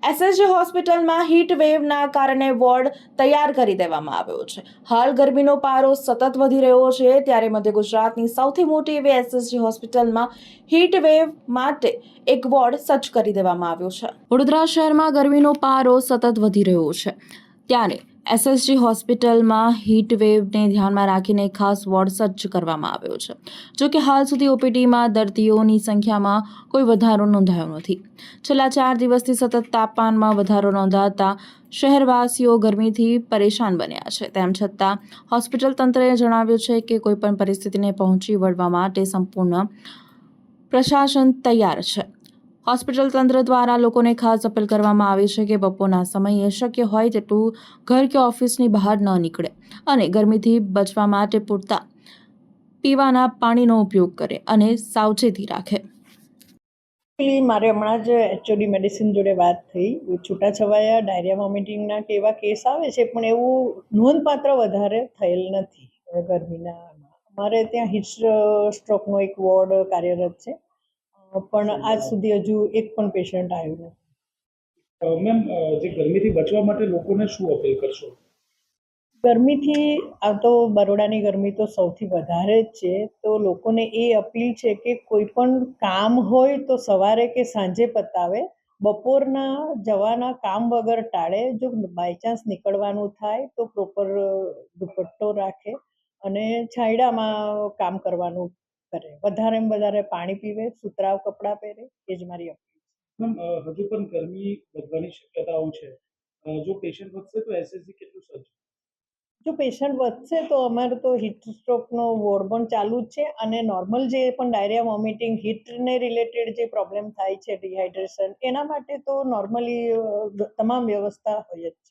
SSG હોસ્પિટલમાં heat વેવના કારણે ward તૈયાર કરી દેવામાં આવ્યો છે. હાલ ગરમીનો પારો સતત વધી રહ્યો છે, ત્યારે મધ્ય ગુજરાતની સૌથી મોટી એવી એસએસજી હોસ્પિટલમાં હીટ વેવ માટે એક વોર્ડ સજ્જ કરી દેવામાં આવ્યો છે. વડોદરા શહેરમાં ગરમીનો પારો સતત વધી રહ્યો છે, ત્યારે એસએસજી હોસ્પિટલમાં હીટ વેવને ધ્યાનમાં રાખીને ખાસ વોર્ડ સજ્જ કરવામાં આવ્યો છે. જો કે હાલ સુધી ઓપીડીમાં દર્દીઓની સંખ્યામાં કોઈ વધારો નોંધાયો નથી. છેલ્લા 4 દિવસથી સતત તાપમાનમાં વધારો નોંધાતા શહેરવાસીઓ ગરમીથી પરેશાન બન્યા છે. તેમ છતાં હોસ્પિટલ તંત્રએ જણાવ્યું છે કે કોઈપણ પરિસ્થિતિને પહોંચી વળવા માટે સંપૂર્ણ પ્રશાસન તૈયાર છે. હોસ્પિટલ તંત્ર દ્વારા લોકોને ખાસ અપીલ કરવામાં આવી છે કે બપોરના સમયે શક્ય હોય તેટલું ઘર કે ઓફિસની બહાર ન નીકળે અને ગરમીથી બચવા માટે પૂરતા પીવાના પાણીનો ઉપયોગ કરે અને સાવચેતી રાખે. મારે હમણાં જ એચઓડી મેડિસિન જોડે વાત થઈ. છૂટાછવાયા ડાયરિયા વોમિટિંગના કે એવા કેસ આવે છે, પણ એવું નોંધપાત્ર વધારે થયેલ નથી. ગરમીના અમારે ત્યાં હીટ સ્ટ્રોકનો એક વોર્ડ કાર્યરત છે, પણ આજ સુધી હજુ એક પણ પેશન્ટ આવ્યું નથી. મેમ, જે ગરમીથી બચવા માટે લોકોને શું અપીલ કરશો? ગરમીથી આ તો બરોડાની ગરમી તો સૌથી વધારે જ છે, તો લોકોને એ અપીલ છે કે કોઈ પણ કામ હોય તો સવારે કે સાંજે પતાવે. બપોરના જવાના કામ વગર ટાળે. જો બાયચાન્સ નીકળવાનું થાય તો પ્રોપર દુપટ્ટો રાખે અને છાંયડામાં કામ કરવાનું કરે. વધારેમાં વધારે પાણી પીવે, સુતરાઉ કપડાં પહેરે, એ જ મારી અપીલ છે. મેમ, હજુ પણ ગરમી વધવાની શક્યતાઓ છે. જો પેશન્ટ વધશે તો એસએસજી કેટલું સજ્જ? જો પેશન્ટ વધશે તો અમારે તો હીટ સ્ટ્રોકનો વોર્ડ પણ ચાલુ જ છે, અને નોર્મલ જે પણ ડાયરિયા વોમિટિંગ હીટને રિલેટેડ જે પ્રોબ્લેમ થાય છે, ડિહાઇડ્રેશન, એના માટે તો નોર્મલી તમામ વ્યવસ્થા હોય જ છે.